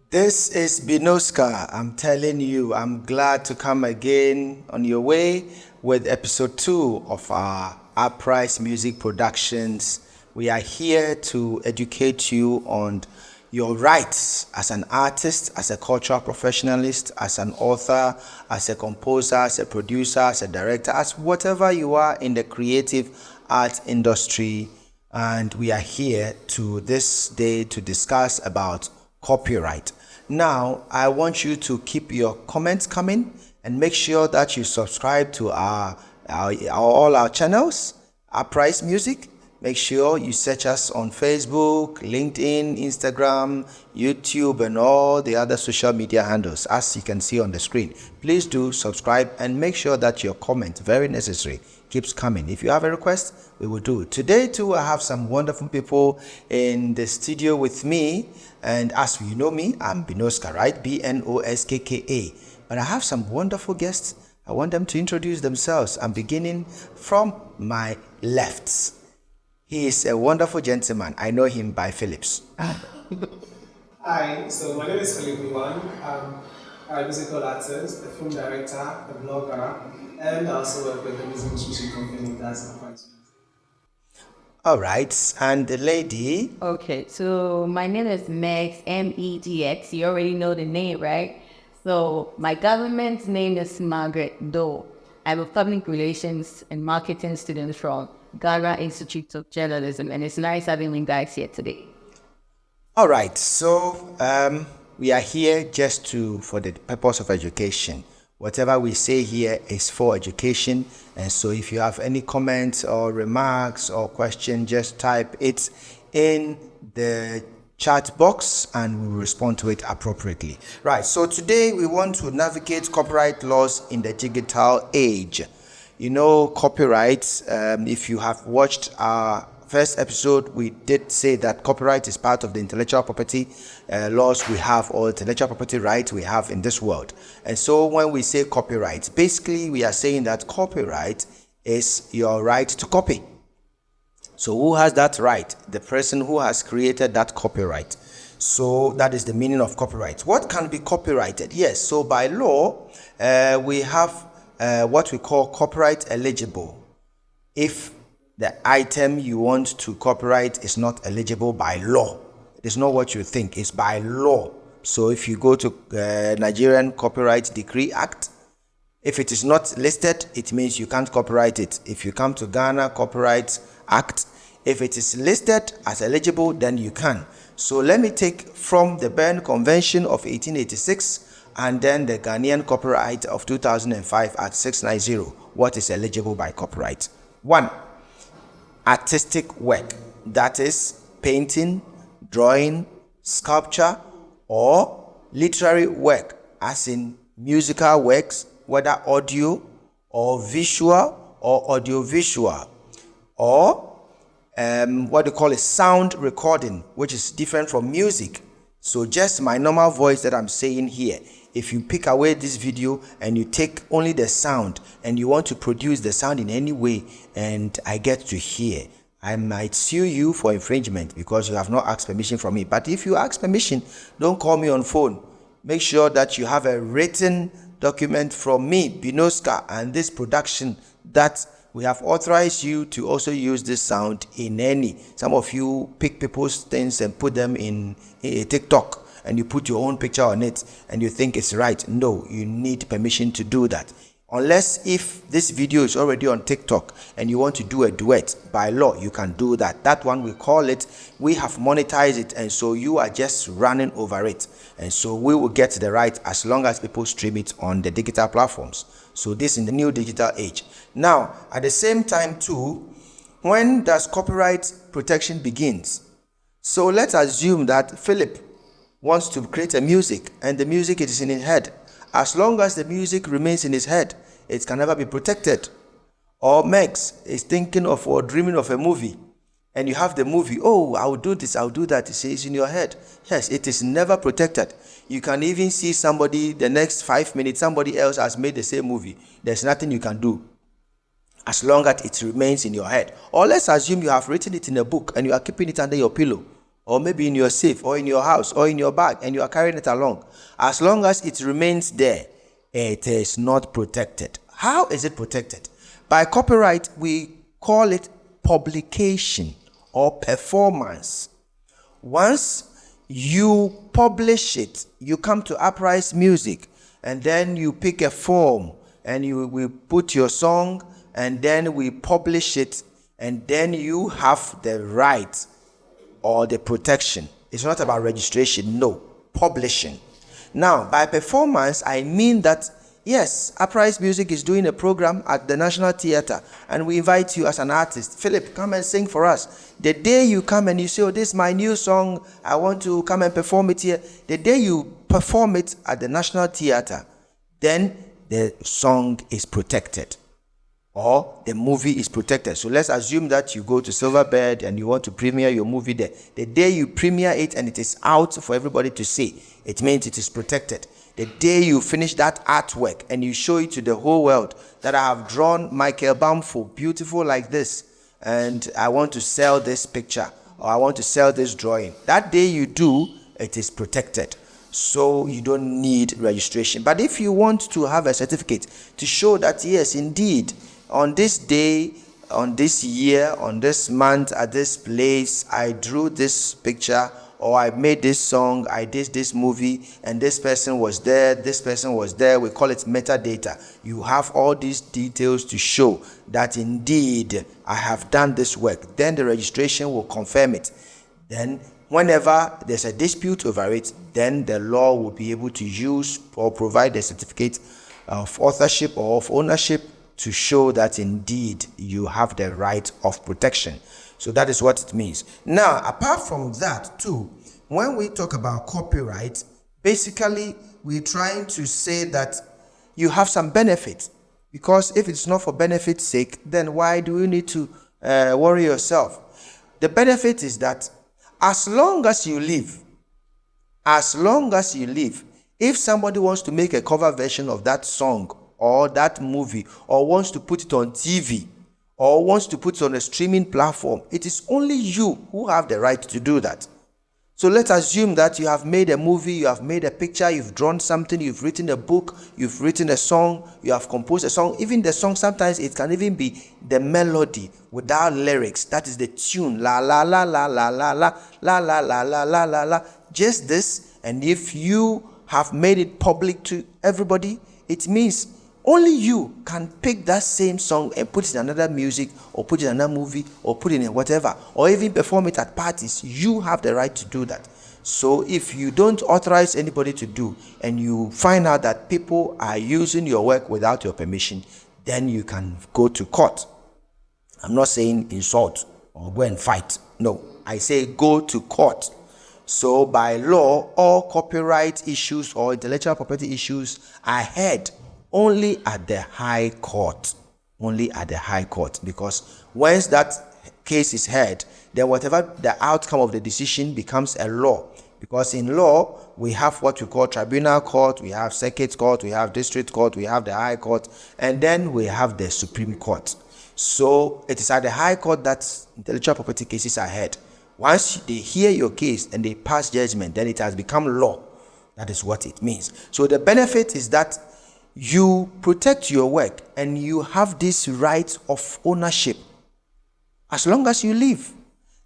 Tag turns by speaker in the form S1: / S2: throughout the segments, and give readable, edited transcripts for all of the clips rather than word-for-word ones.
S1: This is Binoska. I'm telling you, I'm glad to come again on your way with episode 2 of our Uprise Music Productions. We are here to educate you on your rights as an artist, as a cultural professionalist, as an author, as a composer, as a producer, as a director, as whatever you are in the creative art industry. And we are here to this day to discuss about copyright. Now, I want you to keep your comments coming and make sure that you subscribe to all our channels, Uprise Music. Make sure you search us on Facebook, LinkedIn, Instagram, YouTube, and all the other social media handles as you can see on the screen. Please do subscribe and make sure that your comment, very necessary, keeps coming. If you have a request, we will do it. Today too, I have some wonderful people in the studio with me, and as you know me, I'm Binoska, right? Bnoskka. But I have some wonderful guests. I want them to introduce themselves. I'm beginning from my left. He is a wonderful gentleman. I know him by Phillips.
S2: Hi, so my name is Philip Iwan. I'm a musical artist, a film director, a blogger, and I also work with the music distribution company that's Uprise.
S1: All right, and the lady.
S3: Okay, so my name is Megs, Medx. You already know the name, right? So my government's name is Margaret Doe. I'm a public relations and marketing student from Ghana Institute of Journalism, and it's nice having you guys here today.
S1: All right, so we are here just for the purpose of education. Whatever we say here is for education, and so if you have any comments or remarks or question, just type it in the chat box and we will respond to it appropriately. Right, so today we want to navigate copyright laws in the digital age. You know, copyright, if you have watched our first episode, we did say that copyright is part of the intellectual property laws we have, or intellectual property rights we have in this world. And so when we say copyright, basically we are saying that copyright is your right to copy. So who has that right? The person who has created that copyright. So that is the meaning of copyright. What can be copyrighted? Yes, so by law, we have what we call copyright eligible. If the item you want to copyright is not eligible by law, it is not what you think, it's by law. So if you go to Nigerian Copyright Decree Act, if it is not listed, it means you can't copyright it. If you come to Ghana Copyright Act, if it is listed as eligible, then you can. So let me take from the Berne Convention of 1886 and then the Ghanaian Copyright of 2005 Act 690, what is eligible by copyright. 1. Artistic work, that is painting, drawing, sculpture, or literary work, as in musical works, whether audio or visual or audiovisual, or what they call a sound recording, which is different from music. So just my normal voice that I'm saying here, if you pick away this video and you take only the sound and you want to produce the sound in any way and I get to hear, I might sue you for infringement because you have not asked permission from me. But if you ask permission, don't call me on phone. Make sure that you have a written document from me, Binoska, and this production that we have authorized you to also use this sound in any. Some of you pick people's things and put them in a TikTok and you put your own picture on it and you think it's right. No, you need permission to do that. Unless if this video is already on TikTok and you want to do a duet, by law you can do that. That one we call it, we have monetized it, and so you are just running over it, and so we will get the right as long as people stream it on the digital platforms. So this in the new digital age. Now at the same time too, when does copyright protection begins? So let's assume that Philip wants to create a music and the music is in his head. As long as the music remains in his head, it can never be protected. Or Megs is thinking of or dreaming of a movie, and you have the movie, oh, I'll do this, I'll do that. It says in your head. Yes, it is never protected. You can even see somebody, the next 5 minutes, somebody else has made the same movie. There's nothing you can do as long as it remains in your head. Or let's assume you have written it in a book and you are keeping it under your pillow or maybe in your safe, or in your house, or in your bag, and you are carrying it along, as long as it remains there, it is not protected. How is it protected? By copyright, we call it publication or performance. Once you publish it, you come to Uprise Music, and then you pick a form, and we put your song, and then we publish it, and then you have the right or the protection. It's not about registration, no, publishing. Now, by performance, I mean that, yes, Uprise Music is doing a program at the National Theatre, and we invite you as an artist. Philip, come and sing for us. The day you come and you say, oh, this is my new song, I want to come and perform it here. The day you perform it at the National Theatre, then the song is protected, or the movie is protected. So let's assume that you go to Silverbird and you want to premiere your movie there. The day you premiere it and it is out for everybody to see, it means it is protected. The day you finish that artwork and you show it to the whole world that I have drawn Michael Bamfo, beautiful like this, and I want to sell this picture, or I want to sell this drawing, that day you do, it is protected. So you don't need registration. But if you want to have a certificate to show that, yes, indeed, on this day, on this year, on this month, at this place, I drew this picture, or I made this song, I did this movie, and this person was there, this person was there. We call it metadata. You have all these details to show that indeed I have done this work. Then the registration will confirm it. Then whenever there's a dispute over it, then the law will be able to use or provide a certificate of authorship or of ownership to show that indeed you have the right of protection. So that is what it means. Now, apart from that too, when we talk about copyright, basically we're trying to say that you have some benefit, because if it's not for benefit's sake, then why do you need to worry yourself? The benefit is that as long as you live, if somebody wants to make a cover version of that song or that movie, or wants to put it on TV, or wants to put it on a streaming platform, it is only you who have the right to do that. So let's assume that you have made a movie, you have made a picture, you've drawn something, you've written a book, you've written a song, you have composed a song. Even the song, sometimes it can even be the melody without lyrics. That is the tune, la la la la la la la la la la la la la la. Just this, and if you have made it public to everybody, it means only you can pick that same song and put it in another music, or put it in another movie, or put it in whatever, or even perform it at parties. You have the right to do that. So if you don't authorize anybody to do, and you find out that people are using your work without your permission, then you can go to court. I'm not saying insult or go and fight. No, I say go to court. So by law, all copyright issues or intellectual property issues are heard only at the High Court. Only at the High Court. Because once that case is heard, then whatever the outcome of the decision becomes a law. Because in law, we have what we call tribunal court, we have circuit court, we have district court, we have the High Court, and then we have the Supreme Court. So it is at the High Court that intellectual property cases are heard. Once they hear your case and they pass judgment, then it has become law. That is what it means. So the benefit is that you protect your work and you have this right of ownership as long as you live.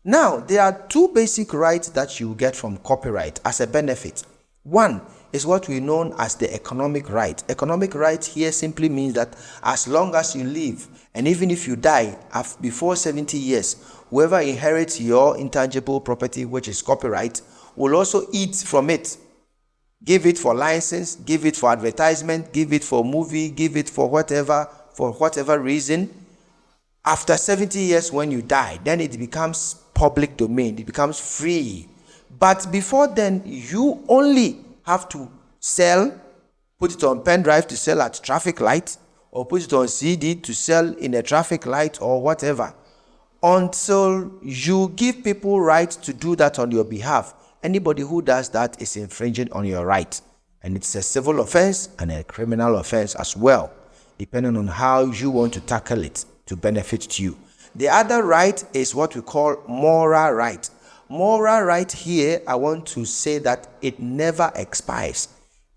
S1: Now, there are two basic rights that you get from copyright as a benefit. One is what we know as the economic right. Economic right here simply means that as long as you live, and even if you die before 70 years, whoever inherits your intangible property, which is copyright, will also eat from it. Give it for license, give it for advertisement, give it for movie, give it for whatever reason. After 70 years when you die, then it becomes public domain, it becomes free. But before then, you only have to sell, put it on pen drive to sell at traffic light, or put it on CD to sell in a traffic light or whatever, until you give people right to do that on your behalf. Anybody who does that is infringing on your right. And it's a civil offense and a criminal offense as well, depending on how you want to tackle it to benefit you. The other right is what we call moral right. moral right here, I want to say that it never expires.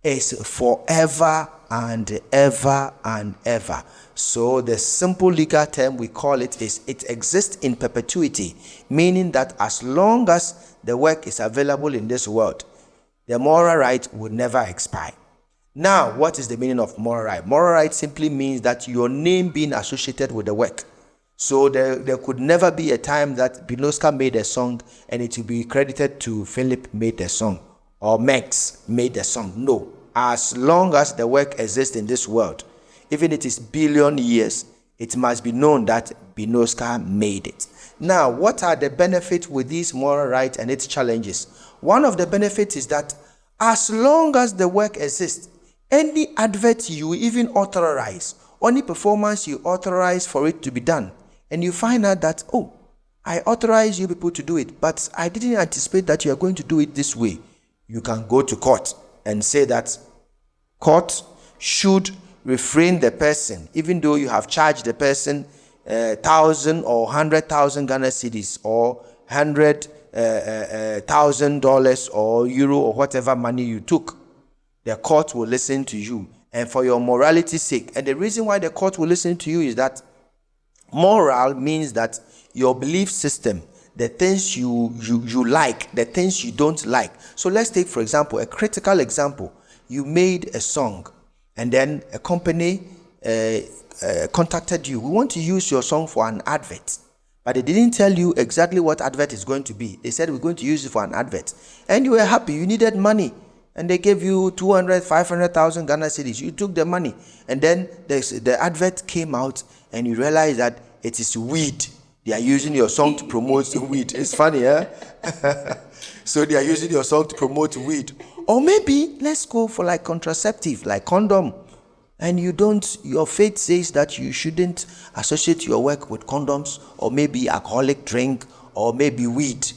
S1: It's forever and ever and ever. So the simple legal term we call it is it exists in perpetuity, meaning that as long as the work is available in this world, the moral right will never expire. Now, what is the meaning of moral right? Moral right simply means that your name being associated with the work. So there could never be a time that Binoska made a song and it will be credited to Philip made the song or Max made the song. No. As long as the work exists in this world, even it is billion years, it must be known that Binoska made it. Now, what are the benefits with this moral right and its challenges? One of the benefits is that as long as the work exists, any advert you even authorize, any performance you authorize for it to be done, and you find out that, oh, I authorize you people to do it, but I didn't anticipate that you are going to do it this way. You can go to court and say that court should refrain the person, even though you have charged the person 1,000 or 100,000 Ghana cedis or $100,000 or euro or whatever money you took. The court will listen to you, and for your morality's sake. And the reason why the court will listen to you is that moral means that your belief system, the things you like, the things you don't like. So let's take, for example, a critical example. You made a song, and then a company contacted you. We want to use your song for an advert, but they didn't tell you exactly what advert is going to be. They said, we're going to use it for an advert, and you were happy. You needed money, and they gave you 200, 500,000 Ghana cedis. You took the money, and then the advert came out, and you realize that it is weed. They are using your song to promote weed. It's funny, eh? So they are using your song to promote weed. Or maybe let's go for like contraceptive, like condom. And your faith says that you shouldn't associate your work with condoms, or maybe alcoholic drink, or maybe weed,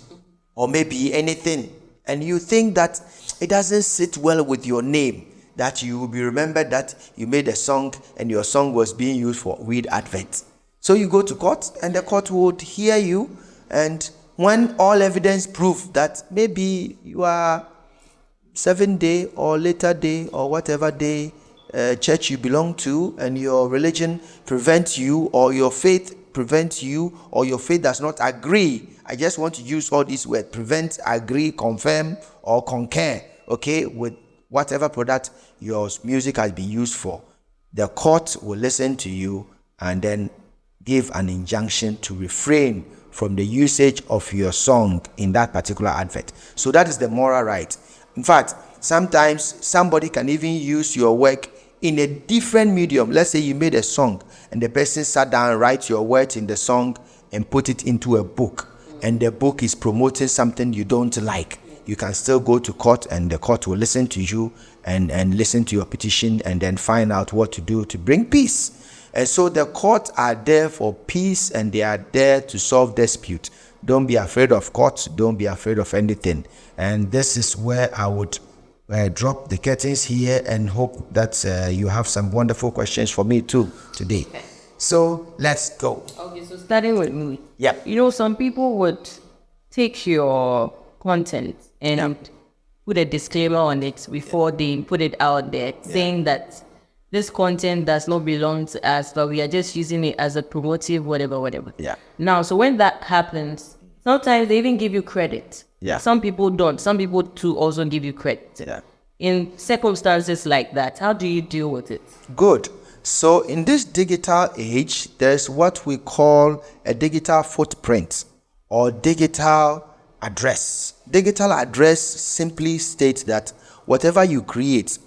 S1: or maybe anything. And you think that it doesn't sit well with your name, that you will be remembered that you made a song and your song was being used for weed adverts. So you go to court, and the court would hear you, and when all evidence prove that maybe you are 7th day or later day or whatever day church you belong to, and your religion prevents you, or your faith prevents you, or your faith does not agree. I just want to use all these words: prevent, agree, confirm, or concur, okay, with whatever product your music has been used for. The court will listen to you and then give an injunction to refrain from the usage of your song in that particular advert. So that is the moral right. In fact, sometimes somebody can even use your work in a different medium. Let's say you made a song and the person sat down and write your words in the song and put it into a book, and the book is promoting something you don't like. You can still go to court, and the court will listen to you and listen to your petition, and then find out what to do to bring peace. And so the courts are there for peace, and they are there to solve dispute. Don't be afraid of courts. Don't be afraid of anything. And this is where I would drop the curtains here, and hope that you have some wonderful questions for me too today. So let's go.
S3: Okay, so starting with me.
S1: Yeah.
S3: Some people would take your content and put a disclaimer on it before they put it out there, saying that this content does not belong to us, but we are just using it as a promotive, whatever.
S1: Yeah.
S3: Now, so when that happens, sometimes they even give you credit.
S1: Yeah.
S3: Some people don't. Some people too also give you credit.
S1: Yeah.
S3: In circumstances like that, how do you deal with it?
S1: Good. So in this digital age, there's what we call a digital footprint or digital address. Digital address simply states that whatever you create,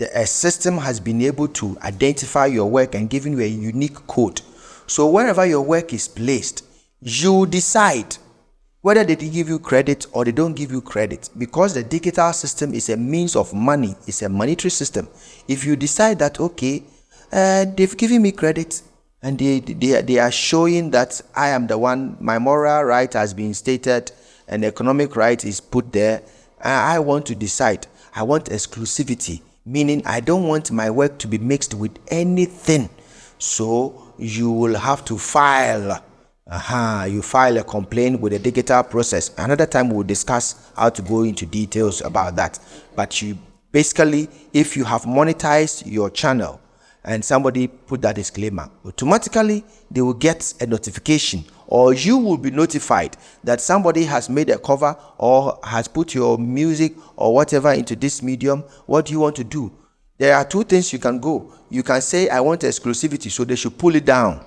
S1: a system has been able to identify your work and given you a unique code. So wherever your work is placed, you decide whether they give you credit or they don't give you credit, because the digital system is a means of money. It's a monetary system. If you decide that, okay, they've given me credit and they are showing that I am the one, my moral right has been stated and economic right is put there, I want to decide. I want exclusivity, meaning I don't want my work to be mixed with anything. So you will have to file You file a complaint with a digital process. Another time we'll discuss how to go into details about that. But you basically, if you have monetized your channel and somebody put that disclaimer, automatically they will get a notification, or you will be notified that somebody has made a cover or has put your music or whatever into this medium. What do you want to do? There are two things you can go. You can say, I want exclusivity, so they should pull it down.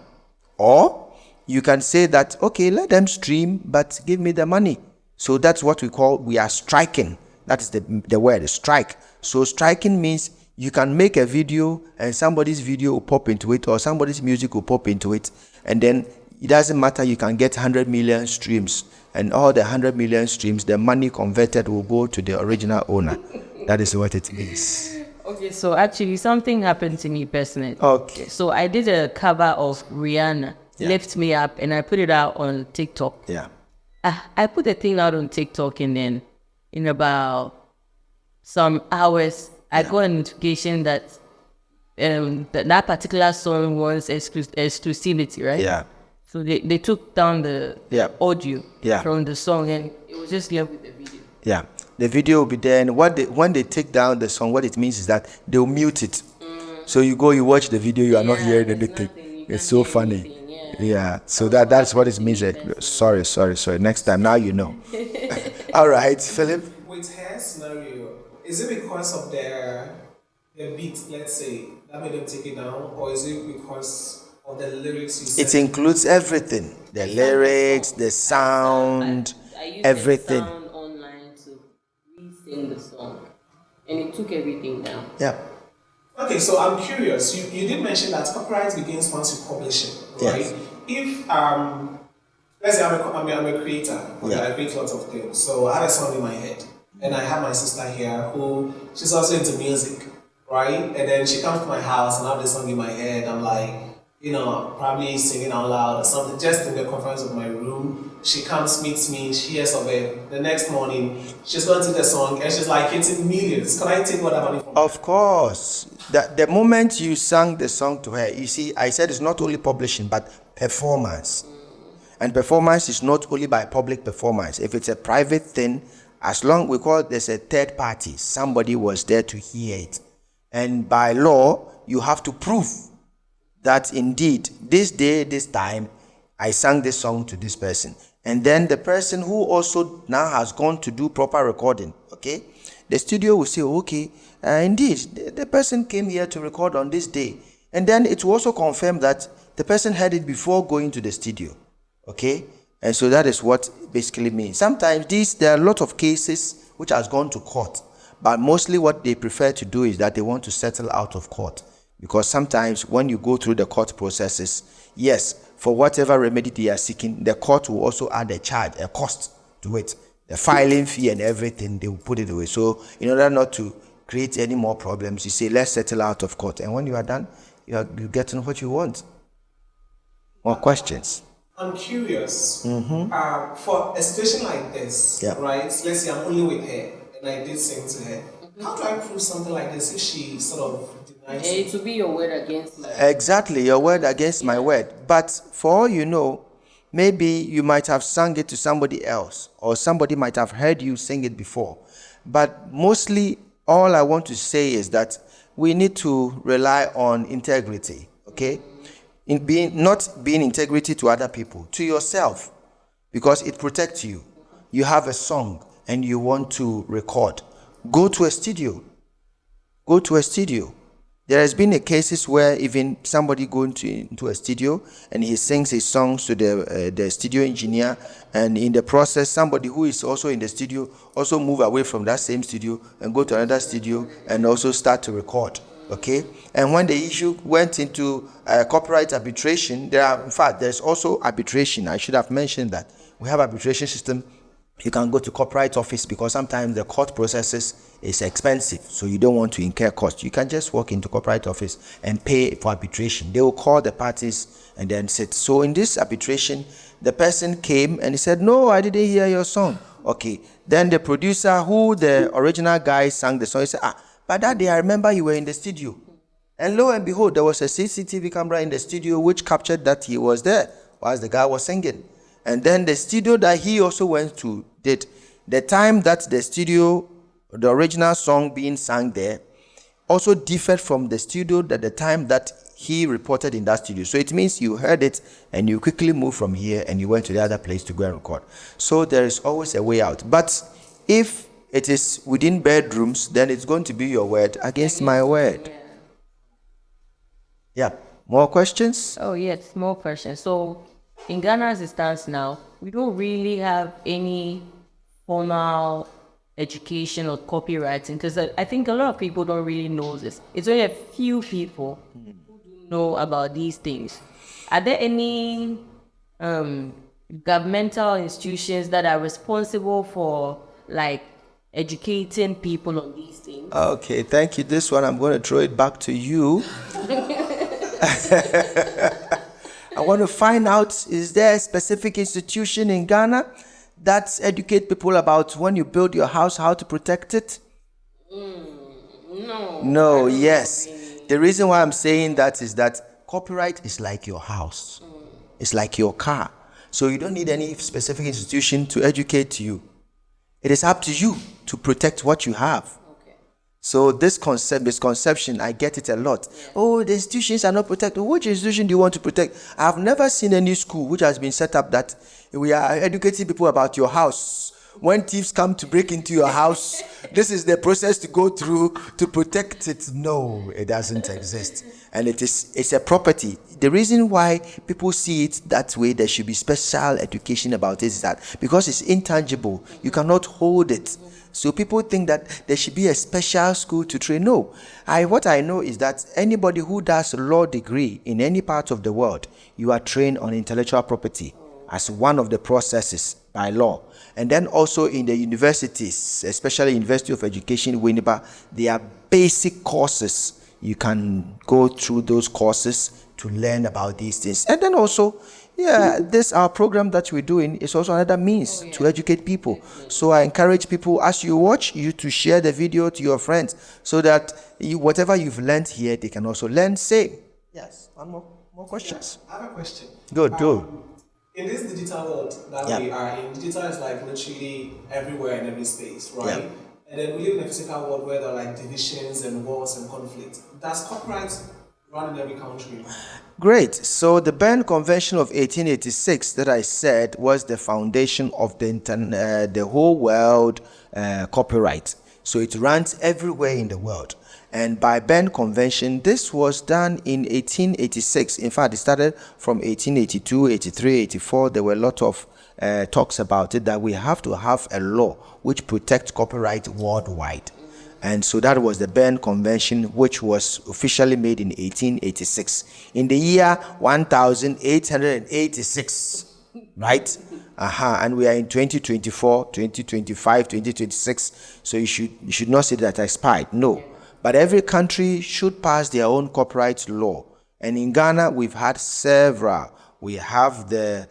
S1: Or you can say that, okay, let them stream, but give me the money. So that's what we are striking. That is the word, strike. So striking means you can make a video and somebody's video will pop into it, or somebody's music will pop into it, and then it doesn't matter, you can get 100 million streams, and all the 100 million streams, the money converted will go to the original owner. That is what it means.
S3: Okay, so actually something happened to me personally.
S1: Okay.
S3: So I did a cover of Rihanna, Lift Me Up, and I put it out on TikTok.
S1: Yeah.
S3: I put the thing out on TikTok, and then in about some hours, I got a notification that that particular song was exclusivity, right?
S1: Yeah.
S3: So they took down the audio from the song, and it was just left with the video.
S1: Yeah. The video will be there, and when they take down the song, what it means is that they'll mute it. So you watch the video, you are not hearing anything. It's so funny. Yeah, so that's what it means. Sorry. Next time, now you know. All right, Philip.
S2: With her scenario, is it because of the beat, let's say, that made them take it down, or is it because of the lyrics you said?
S1: It includes everything: the lyrics, the sound, everything.
S3: I used the sound online to re-sing the song, and it took everything down.
S1: Yeah.
S2: Okay, so I'm curious. You did mention that copyright begins once you publish it, right?
S1: Yes.
S2: If let's say I'm a creator, okay, I create lots of things. So I have a song in my head, and I have my sister here who she's also into music, right? And then she comes to my house and I have this song in my head. I'm like, probably singing out loud or something, just in the confines of my room. She comes, meets me, she hears of it. The next morning, she's going to the song and she's like, it's in millions. Can I take what money from her?
S1: Of course. The moment you sang the song to her, you see, I said it's not only publishing, but performance. And performance is not only by public performance. If it's a private thing, as long we call there's a third party, somebody was there to hear it. And by law, you have to prove that indeed, this day, this time, I sang this song to this person. And then the person who also now has gone to do proper recording, okay? The studio will say, okay, indeed, the person came here to record on this day. And then it will also confirm that the person heard it before going to the studio, okay? And so that is what basically means. Sometimes there are a lot of cases which has gone to court, but mostly what they prefer to do is that they want to settle out of court. Because sometimes when you go through the court processes, yes, for whatever remedy they are seeking, the court will also add a charge, a cost to it. The filing fee and everything, they will put it away. So in order not to create any more problems, you say, let's settle out of court. And when you are done, you're getting what you want. More questions?
S2: I'm curious. For a situation like this, right? Let's say I'm only with her and I did sing to her. How do I prove something like this if she sort of denies it?
S3: It will be your word against my word.
S1: Exactly, your word against my word. But for all you know, maybe you might have sung it to somebody else, or somebody might have heard you sing it before. But mostly, all I want to say is that we need to rely on integrity, okay? Not being integrity to other people, to yourself, because it protects you. You have a song and you want to record. Go to a studio. Go to a studio. There has been cases where even somebody going into a studio and he sings his songs to the studio engineer, and in the process, somebody who is also in the studio also move away from that same studio and go to another studio and also start to record. Okay, and when the issue went into copyright arbitration, there's also arbitration. I should have mentioned that we have arbitration system. You can go to copyright office because sometimes the court processes is expensive, so you don't want to incur cost. You can just walk into copyright office and pay for arbitration. They will call the parties and then said, so in this arbitration, the person came and he said, no, I didn't hear your song. Okay, then the producer who the original guy sang the song, he said, but that day I remember you were in the studio. And lo and behold, there was a CCTV camera in the studio which captured that he was there. whilst the guy was singing. And then the studio that he also went to did, the time that the studio, the original song being sung there, also differed from the studio at the time that he reported in that studio. So it means you heard it and you quickly moved from here and you went to the other place to go and record. So there is always a way out. But if it is within bedrooms, then it's going to be your word against my word. Yeah. More questions?
S3: Oh, yes, more questions. So, in Ghana as it stands now, we don't really have any formal education or copywriting because I think a lot of people don't really know this. It's only a few people who do know about these things. Are there any governmental institutions that are responsible for like educating people on these things?
S1: Okay, thank you. This one, I'm going to throw it back to you. I want to find out, is there a specific institution in Ghana that educate people about when you build your house, how to protect it? No, yes. The reason why I'm saying that is that copyright is like your house. It's like your car. So you don't need any specific institution to educate you. It is up to you to protect what you have. So this misconception, I get it a lot. Yeah. Oh, the institutions are not protected. Which institution do you want to protect? I've never seen any school which has been set up that we are educating people about your house. When thieves come to break into your house, this is the process to go through to protect it. No, it doesn't exist. And it's a property. The reason why people see it that way, there should be special education about it, is that because it's intangible, you cannot hold it. So people think that there should be a special school to train. No, what I know is that anybody who does a law degree in any part of the world, you are trained on intellectual property as one of the processes by law. And then also in the universities, especially University of Education, Winneba, there are basic courses. You can go through those courses to learn about these things. And then also, this our program that we're doing is also another means to educate people. So I encourage people, as you watch, you to share the video to your friends so that whatever you've learned here, they can also learn same. Yes, one more questions.
S2: I have a question.
S1: Good, do.
S2: In this digital world that we are in, digital is like literally everywhere in every space, right?
S1: Yeah.
S2: And then we live in a physical world where there are like divisions and wars and conflict. Does copyright run in every country?
S1: Great. So the Berne Convention of 1886 that I said was the foundation of the whole world copyright. So it runs everywhere in the world. And by Berne Convention, this was done in 1886. In fact, it started from 1882, 83, 84. There were a lot of talks about it, that we have to have a law which protects copyright worldwide. And so that was the Berne Convention, which was officially made in 1886. In the year 1886, right? And we are in 2024, 2025, 2026. So you should not say that expired. No. But every country should pass their own copyright law. And in Ghana, we've had several. We have the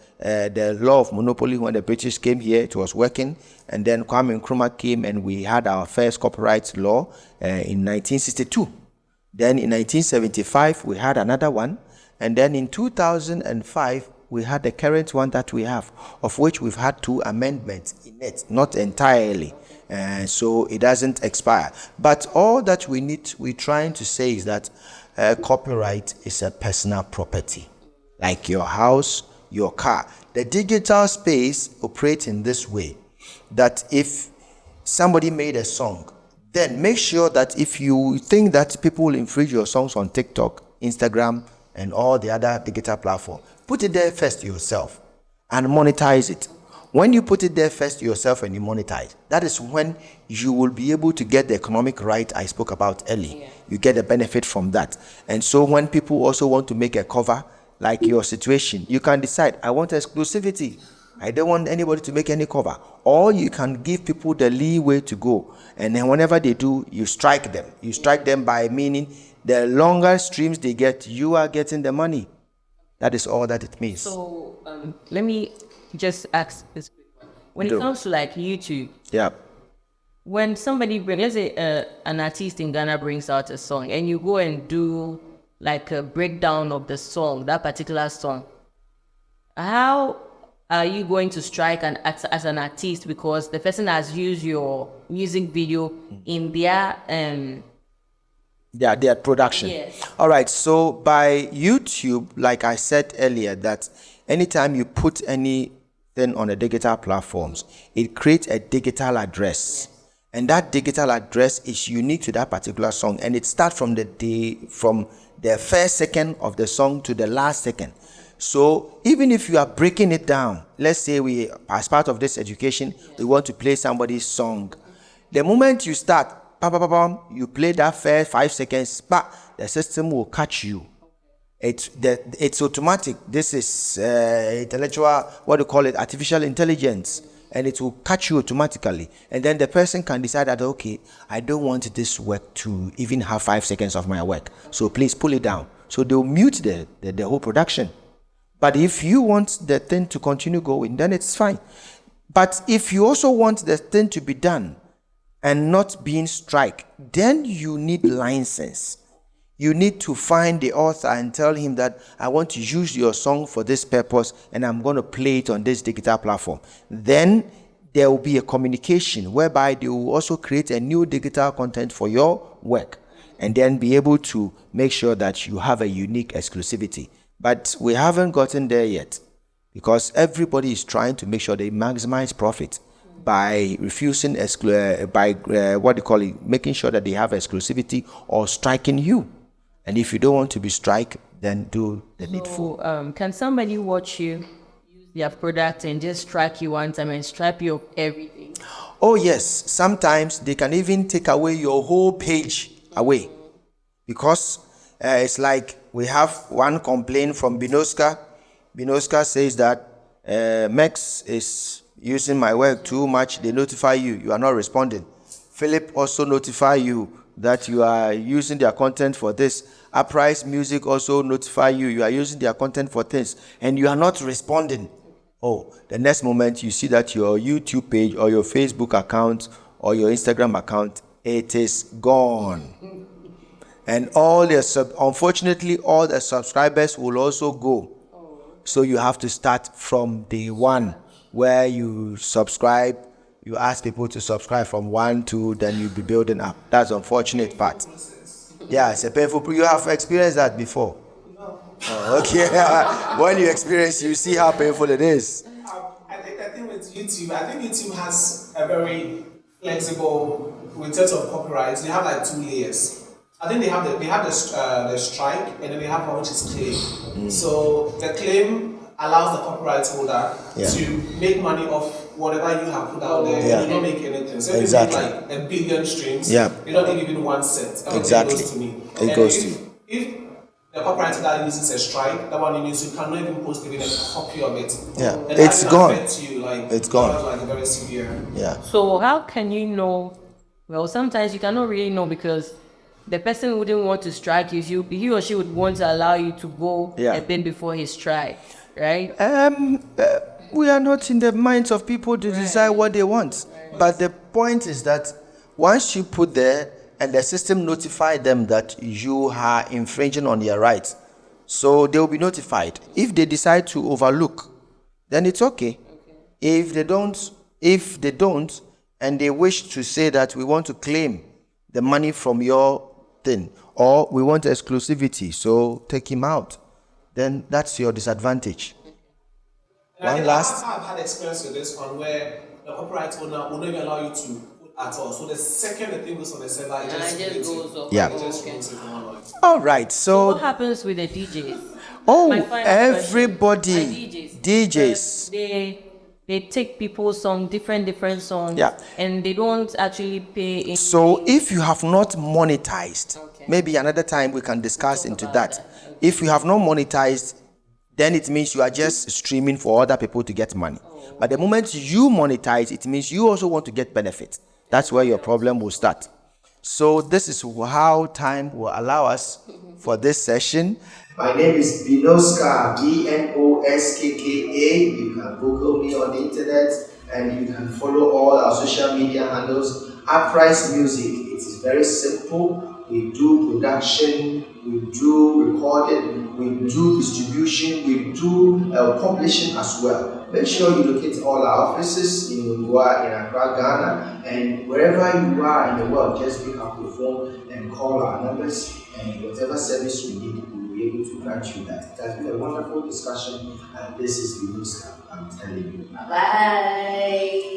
S1: law of monopoly. When the British came here, it was working. And then Kwame Nkrumah came and we had our first copyright law in 1962. Then in 1975, we had another one. And then in 2005, we had the current one that we have, of which we've had 2 amendments in it, not entirely. So it doesn't expire. But all that we're trying to say is that copyright is a personal property, like your house, your car. The digital space operates in this way, that if somebody made a song, then make sure that if you think that people will infringe your songs on TikTok, Instagram, and all the other digital platforms, put it there first yourself and monetize it. When you put it there first yourself and you monetize, that is when you will be able to get the economic right I spoke about earlier. Yeah. You get a benefit from that. And so when people also want to make a cover, like your situation, you can decide, I want exclusivity. I don't want anybody to make any cover. Or you can give people the leeway to go. And then whenever they do, you strike them. You strike them by meaning the longer streams they get, you are getting the money. That is all that it means.
S3: So let me just ask this quick one. When it comes to like YouTube, when somebody let's say an artist in Ghana brings out a song and you go and do like a breakdown of the song, that particular song, how are you going to strike as an artist because the person has used your music video in their
S1: their production.
S3: Yes.
S1: All right. So by YouTube, like I said earlier, that anytime you put anything on the digital platforms, it creates a digital address. And that digital address is unique to that particular song, and it starts from the first second of the song to the last second. So even if you are breaking it down, let's say we, as part of this education, we want to play somebody's song. The moment you start, you play that first 5 seconds, the system will catch you. It's automatic. This is intellectual, what do you call it, artificial intelligence, and it will catch you automatically. And then the person can decide that, okay, I don't want this work to even have 5 seconds of my work, so please pull it down. So they'll mute the whole production. But if you want the thing to continue going, then it's fine. But if you also want the thing to be done and not being strike, then you need license. You need to find the author and tell him that I want to use your song for this purpose and I'm going to play it on this digital platform. Then there will be a communication whereby they will also create a new digital content for your work and then be able to make sure that you have a unique exclusivity. But we haven't gotten there yet because everybody is trying to make sure they maximize profit by refusing, making sure that they have exclusivity or striking you. And if you don't want to be strike, then do the needful.
S3: Can somebody watch you use their product and just strike you one time and strip you of everything?
S1: Oh yes, sometimes they can even take away your whole page away because it's like we have one complaint from Binoska. Binoska says that Mex is using my work too much. They notify you, you are not responding. Philip also notify you that you are using their content for this. Uprise Music also notify you, you are using their content for things and you are not responding. Oh, the next moment you see that your YouTube page or your Facebook account or your Instagram account, it is gone. And unfortunately, all the subscribers will also go. So you have to start from day one, where you subscribe, you ask people to subscribe from 1, 2, then you'll be building up. That's the unfortunate part. Yeah, it's a painful. You have experienced that before?
S2: No.
S1: Oh, okay. When you experience, you see how painful it is.
S2: I think with YouTube, YouTube has a very flexible, in terms of copyright, they have like 2 layers. I think they have the strike, and then they have one which is claim. So the claim allows the copyright holder to make money off whatever you have put out there. You don't make anything. So if you make like 1 billion streams, you don't give even 1 cent.
S1: Exactly.
S2: It goes to me.
S1: It goes to you.
S2: If the copyright holder uses a strike, that one you cannot even post even a copy of it.
S1: Yeah,
S2: and
S1: it's gone.
S2: It's gone. Like very severe.
S1: Yeah.
S3: So how can you know? Well, sometimes you cannot really know because the person wouldn't want to strike you. He or she would want to allow you to go a bit before his strike, right?
S1: We are not in the minds of people to decide what they want. But the point is that once you put there and the system notify them that you are infringing on their rights, so they will be notified. If they decide to overlook, then it's okay. If they don't, and they wish to say that we want to claim the money from your thing, or we want exclusivity, so take him out, then that's your disadvantage.
S2: One last. I've had experience with this one where the copyright owner will not even allow you to put at all. So the second the thing goes on the server, it just goes off.
S1: Yeah.
S2: It just goes on.
S1: All right. So
S3: what happens with the DJs?
S1: Oh, everybody, DJs.
S3: They take people's songs, different songs, and they don't actually pay.
S1: So if you have not monetized, maybe another time we can discuss into that. If you have not monetized, then it means you are just streaming for other people to get money. But the moment you monetize, it means you also want to get benefit. That's where your problem will start. So this is how time will allow us for this session. My name is Binoska, BNOSKKA. You can Google me on the internet and you can follow all our social media handles Uprise Music, it is very simple. We do production, we do recording, we do distribution, we do publishing as well. Make sure you locate all our offices in Ungwa, in Accra, Ghana, and wherever you are in the world, just pick up your phone and call our numbers, and whatever service you need, we will be able to grant you that. It has been a wonderful discussion, and this is the news. I'm telling you.
S3: Bye.